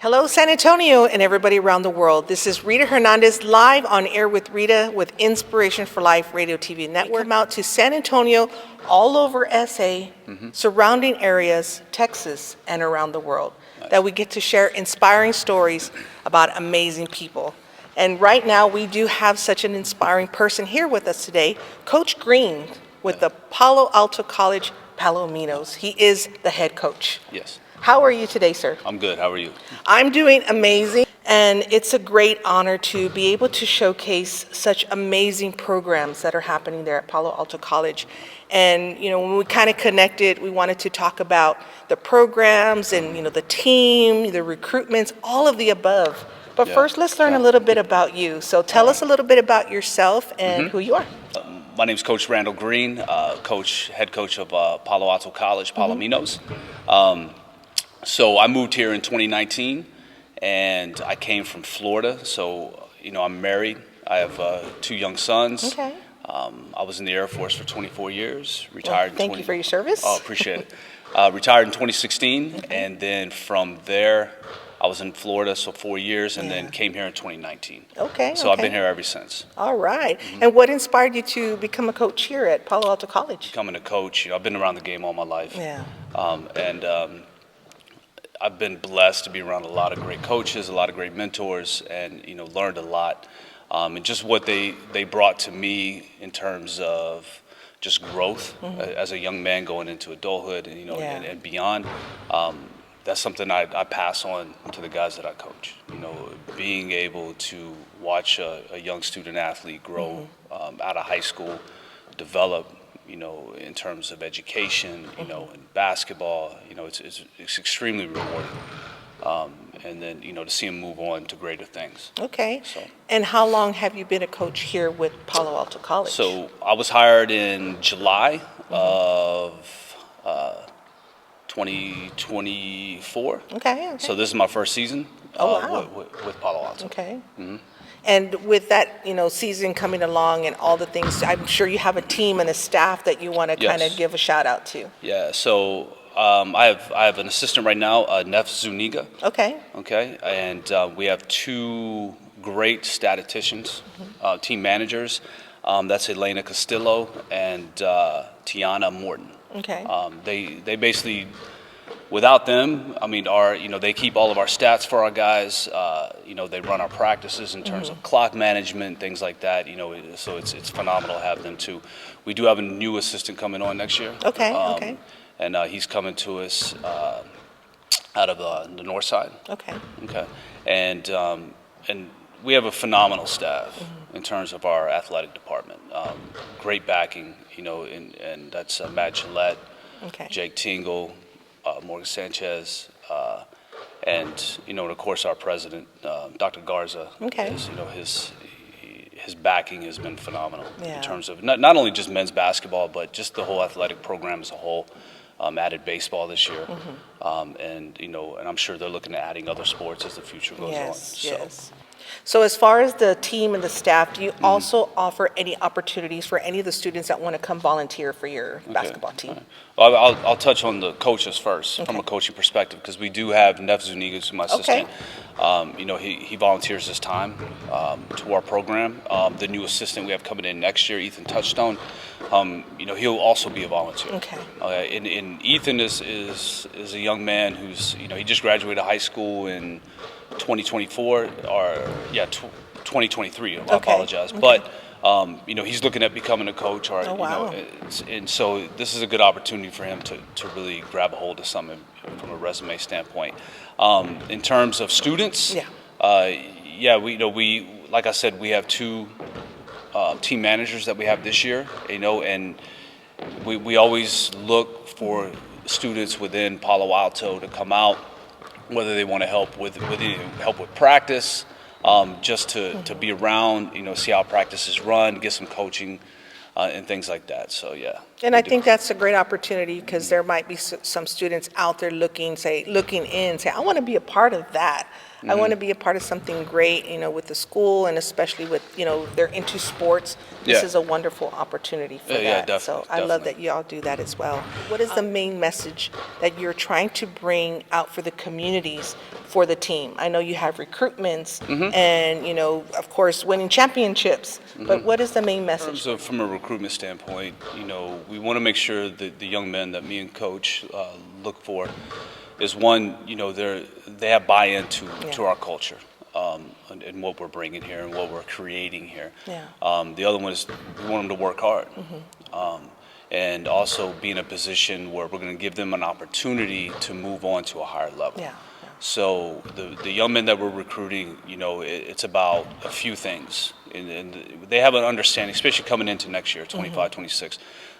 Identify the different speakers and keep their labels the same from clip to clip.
Speaker 1: Hello, San Antonio and everybody around the world. This is Rita Hernandez, live on air with Rita with Inspiration for Life Radio TV Network. We come out to San Antonio, all over SA, surrounding areas, Texas, and around the world, that we get to share inspiring stories about amazing people. And right now, we do have such an inspiring person here with us today, Coach Green with the Palo Alto College Palominos. He is the head coach.
Speaker 2: Yes.
Speaker 1: How are you today, sir?
Speaker 2: I'm good. How are you?
Speaker 1: I'm doing amazing, and it's a great honor to be able to showcase such amazing programs that are happening there at Palo Alto College. And, you know, when we kind of connected, we wanted to talk about the programs and, you know, the team, the recruitments, all of the above. But first, let's learn a little bit about you. So tell us a little bit about yourself and who you are.
Speaker 2: My name is Coach Randall Green, head coach of Palo Alto College, Palominos. So I moved here in 2019, and I came from Florida. So, you know, I'm married. I have 2 young sons.
Speaker 1: Okay.
Speaker 2: I was in the Air Force for 24 years, retired.
Speaker 1: Thank you for your service.
Speaker 2: Oh, appreciate it. Retired in 2016, and then from there, I was in Florida, so 4 years, and then came here in 2019.
Speaker 1: Okay.
Speaker 2: So I've been here ever since.
Speaker 1: All right. And what inspired you to become a coach here at Palo Alto College?
Speaker 2: Becoming a coach, you know, I've been around the game all my life.
Speaker 1: Yeah.
Speaker 2: I've been blessed to be around a lot of great coaches, a lot of great mentors, and, you know, learned a lot. And just what they brought to me in terms of just growth as a young man going into adulthood and, you know, and beyond. That's something I pass on to the guys that I coach. You know, being able to watch a young student athlete grow out of high school, develop, you know, in terms of education, you know, in basketball, you know, it's extremely rewarding. And then, you know, to see him move on to greater things.
Speaker 1: Okay.
Speaker 2: So.
Speaker 1: And how long have you been a coach here with Palo Alto College?
Speaker 2: So I was hired in July of 2024.
Speaker 1: Okay.
Speaker 2: So this is my first season with Palo Alto.
Speaker 1: Okay. And with that, you know, season coming along and all the things, I'm sure you have a team and a staff that you want to kind of give a shout out to.
Speaker 2: Yeah. So I have an assistant right now, Nef Zuniga.
Speaker 1: Okay.
Speaker 2: Okay. And we have 2 great statisticians, team managers. That's Elena Castillo and Tiana Morton.
Speaker 1: Okay.
Speaker 2: They basically, without them, I mean, they keep all of our stats for our guys. You know, they run our practices in terms of clock management, things like that. You know, so it's phenomenal to have them too. We do have a new assistant coming on next year.
Speaker 1: Okay.
Speaker 2: And he's coming to us out of the north side.
Speaker 1: Okay.
Speaker 2: Okay. And we have a phenomenal staff in terms of our athletic department. Great backing, you know, and that's Matt Gillette, Jake Tingle, Morgan Sanchez, and, you know, and of course our president, Dr. Garza. Is, you know, his backing has been phenomenal in terms of not only just men's basketball, but just the whole athletic program as a whole. Added baseball this year, and, you know, and I'm sure they're looking at adding other sports as the future goes on.
Speaker 1: Yes. So as far as the team and the staff, do you also offer any opportunities for any of the students that want to come volunteer for your basketball team?
Speaker 2: Well, I'll touch on the coaches first from a coaching perspective, because we do have Nef Zuniga, who's my assistant. You know, he volunteers his time to our program. The new assistant we have coming in next year, Ethan Touchstone, you know, he'll also be a volunteer. And Ethan is a young man who's, you know, he just graduated high school in 2024 or 2023. I apologize, but you know, he's looking at becoming a coach, or you know, and so this is a good opportunity for him to really grab a hold of something from a resume standpoint. In terms of students, we like I said, we have 2 team managers that we have this year, you know, and we always look for students within Palo Alto to come out, whether they want to help with practice, just to be around, you know, see how practices run, get some coaching, and things like that. So
Speaker 1: And I think that's a great opportunity because there might be some students out there looking in, say, I want to be a part of that. I want to be a part of something great, with the school and especially with, they're into sports. This is a wonderful opportunity for that.
Speaker 2: Yeah, definitely.
Speaker 1: So I love that y'all do that as well. What is the main message that you're trying to bring out for the communities for the team? I know you have recruitments and, of course, winning championships, but what is the main message?
Speaker 2: So from a recruitment standpoint, we want to make sure that the young men that me and Coach look for is one, they have buy-in to our culture and what we're bringing here and what we're creating here.
Speaker 1: Yeah.
Speaker 2: The other one is we want them to work hard and also be in a position where we're going to give them an opportunity to move on to a higher level.
Speaker 1: Yeah.
Speaker 2: So the young men that we're recruiting, it's about a few things. And they have an understanding, especially coming into next year, 25, 26.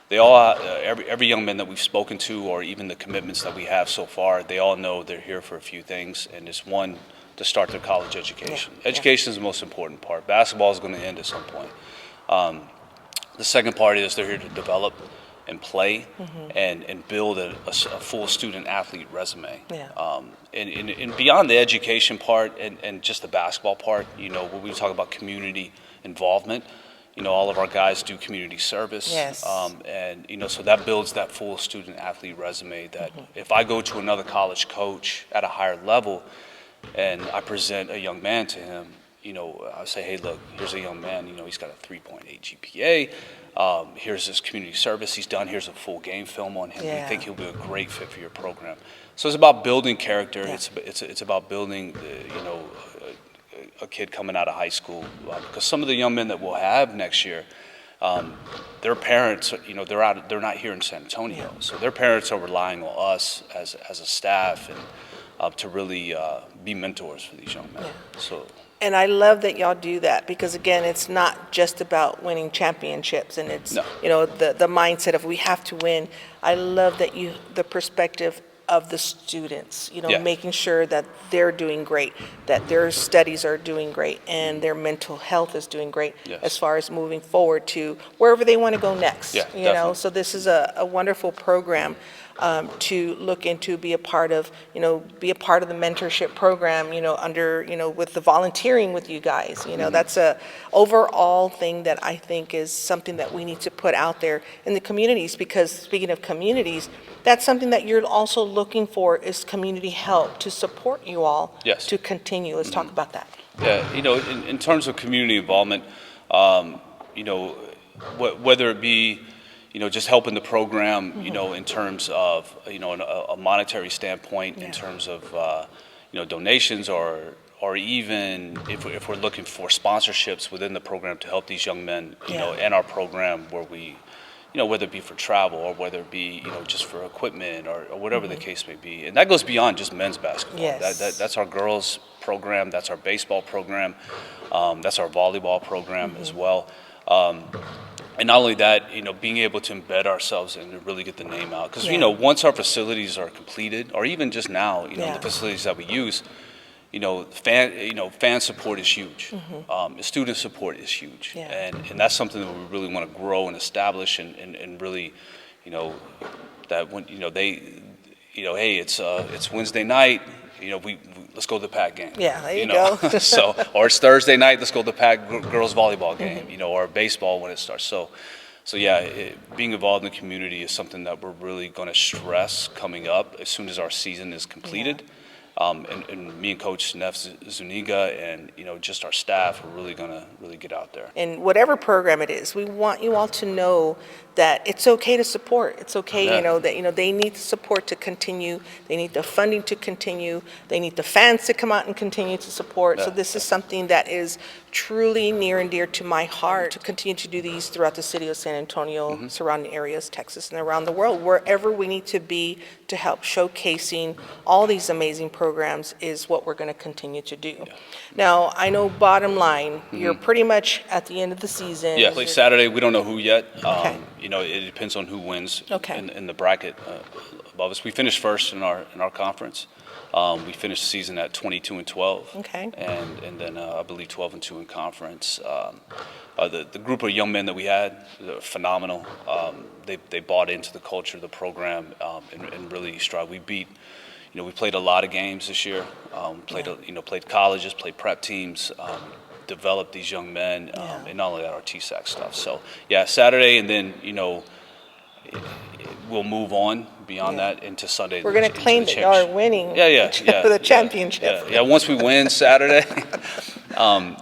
Speaker 2: They all, every young man that we've spoken to, or even the commitments that we have so far, they all know they're here for a few things, and it's one, to start their college education. Education is the most important part. Basketball is going to end at some point. The second part is they're here to develop and play and build a full student athlete resume.
Speaker 1: Yeah.
Speaker 2: And beyond the education part and just the basketball part, when we talk about community involvement, all of our guys do community service.
Speaker 1: Yes.
Speaker 2: And, so that builds that full student athlete resume that if I go to another college coach at a higher level and I present a young man to him, I say, hey, look, here's a young man, he's got a 3.8 GPA. Here's this community service he's done. Here's a full game film on him.
Speaker 1: Yeah.
Speaker 2: We think he'll be a great fit for your program. So it's about building character.
Speaker 1: Yeah.
Speaker 2: It's about building, a kid coming out of high school, because some of the young men that we'll have next year, their parents, they're not here in San Antonio, so their parents are relying on us as a staff and to really be mentors for these young men.
Speaker 1: Yeah.
Speaker 2: So.
Speaker 1: And I love that y'all do that because, again, it's not just about winning championships and it's, the mindset of we have to win. I love that the perspective of the students, making sure that they're doing great, that their studies are doing great, and their mental health is doing great as far as moving forward to wherever they want to go next.
Speaker 2: Yeah, definitely.
Speaker 1: So this is a wonderful program to look into, be a part of the mentorship program, under, with the volunteering with you guys. That's a overall thing that I think is something that we need to put out there in the communities, because speaking of communities, that's something that you're also looking for is community help to support you all to continue. Let's talk about that.
Speaker 2: Yeah, in terms of community involvement, whether it be just helping the program, in terms of, a monetary standpoint, in terms of, donations, or even if we're looking for sponsorships within the program to help these young men, in our program where we, whether it be for travel or whether it be, just for equipment or whatever the case may be. And that goes beyond just men's basketball.
Speaker 1: Yes.
Speaker 2: That's our girls program, that's our baseball program, that's our volleyball program as well. And not only that, being able to embed ourselves and to really get the name out. Because, once our facilities are completed, or even just now, the facilities that we use, fan support is huge. Student support is huge. And that's something that we really want to grow and establish and really, that when, hey, it's Wednesday night, we let's go to the Pac game.
Speaker 1: Yeah, there you go.
Speaker 2: So, or it's Thursday night, let's go to the Pac girls volleyball game, or baseball when it starts. So yeah, being involved in the community is something that we're really going to stress coming up as soon as our season is completed. And me and Coach Neff Zuniga and just our staff are really going to really get out there.
Speaker 1: And whatever program it is, we want you all to know that it's okay to support. It's okay, that they need the support to continue. They need the funding to continue. They need the fans to come out and continue to support. So this is something that is truly near and dear to my heart, to continue to do these throughout the city of San Antonio, surrounding areas, Texas, and around the world. Wherever we need to be to help showcasing all these amazing programs is what we're going to continue to do. Now, I know bottom line, you're pretty much at the end of the season.
Speaker 2: Yeah, like Saturday, we don't know who yet. It depends on who wins in the bracket above us. We finished first in our conference. We finished the season at 22-12.
Speaker 1: Okay.
Speaker 2: And then I believe 12-2 in conference. The group of young men that we had, they're phenomenal. They bought into the culture of the program and really strive. We played a lot of games this year. Played colleges, played prep teams, developed these young men, and not only that, our TSAC stuff. So yeah, Saturday, and then we'll move on beyond that into Sunday.
Speaker 1: We're going to claim that y'all are winning the championship.
Speaker 2: Yeah, once we win Saturday, then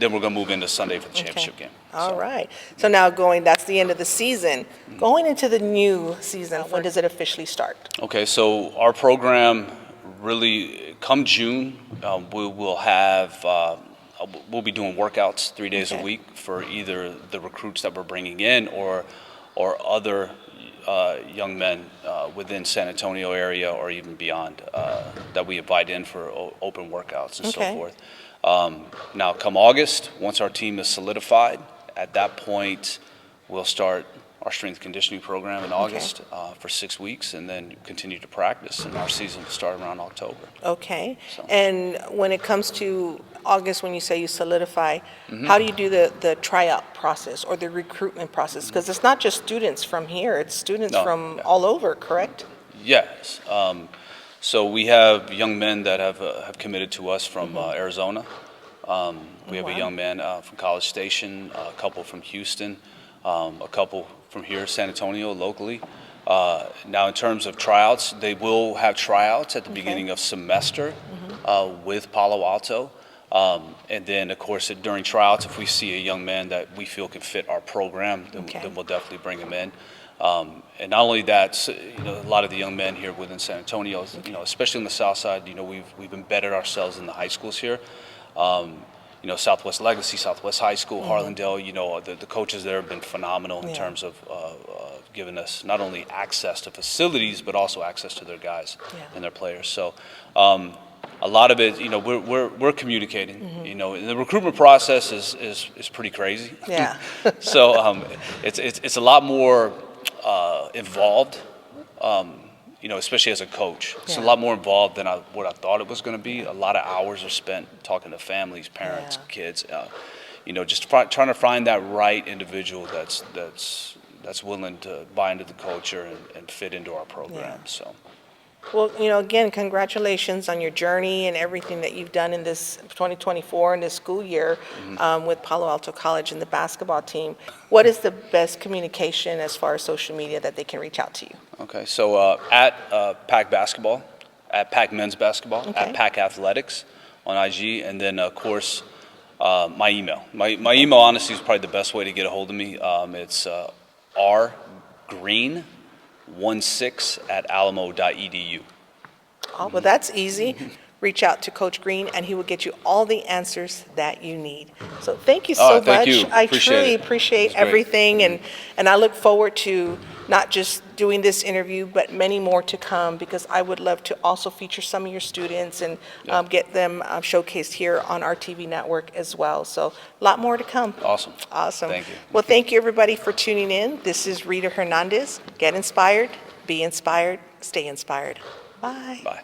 Speaker 2: we're going to move into Sunday for the championship game.
Speaker 1: All right. So now that's the end of the season. Going into the new season, when does it officially start?
Speaker 2: Okay, so our program really, come June, we'll be doing workouts 3 days a week for either the recruits that we're bringing in or other young men within San Antonio area or even beyond that we invite in for open workouts and so forth. Now, come August, once our team is solidified, at that point we'll start our strength conditioning program in August for 6 weeks, and then continue to practice, and our season will start around October.
Speaker 1: Okay. So. And when it comes to August, when you say you solidify, how do you do the tryout process or the recruitment process? Because it's not just students from here, it's students from all over, correct?
Speaker 2: Yes. So we have young men that have committed to us from Arizona. We have a young man from College Station, a couple from Houston, a couple from here, San Antonio, locally. Now, in terms of tryouts, they will have tryouts at the beginning of semester with Palo Alto. And then, of course, during tryouts, if we see a young man that we feel can fit our program, then we'll definitely bring him in. And not only that, a lot of the young men here within San Antonio, especially on the south side, we've embedded ourselves in the high schools here. Southwest Legacy, Southwest High School, Harlandale, the coaches there have been phenomenal in terms of giving us not only access to facilities, but also access to their guys and their players. So a lot of it, we're communicating, and the recruitment process is pretty crazy.
Speaker 1: Yeah.
Speaker 2: So it's a lot more involved, especially as a coach. It's a lot more involved than what I thought it was going to be. A lot of hours are spent talking to families, parents, kids, just trying to find that right individual that's willing to buy into the culture and fit into our program. So.
Speaker 1: Well, again, congratulations on your journey and everything that you've done in this 2024 in this school year with Palo Alto College and the basketball team. What is the best communication as far as social media that they can reach out to you?
Speaker 2: Okay, so at Pac Basketball, at Pac Men's Basketball, at Pac Athletics on IG, and then, of course, my email. My email, honestly, is probably the best way to get a hold of me. It's rgreen16@alamo.edu.
Speaker 1: Oh, well, that's easy. Reach out to Coach Green, and he will get you all the answers that you need. So thank you so much.
Speaker 2: Thank you.
Speaker 1: I truly appreciate everything, and I look forward to not just doing this interview, but many more to come, because I would love to also feature some of your students and get them showcased here on our TV network as well. So a lot more to come.
Speaker 2: Awesome.
Speaker 1: Thank you. Well, thank you, everybody, for tuning in. This is Rita Hernandez. Get inspired, be inspired, stay inspired. Bye.
Speaker 2: Bye.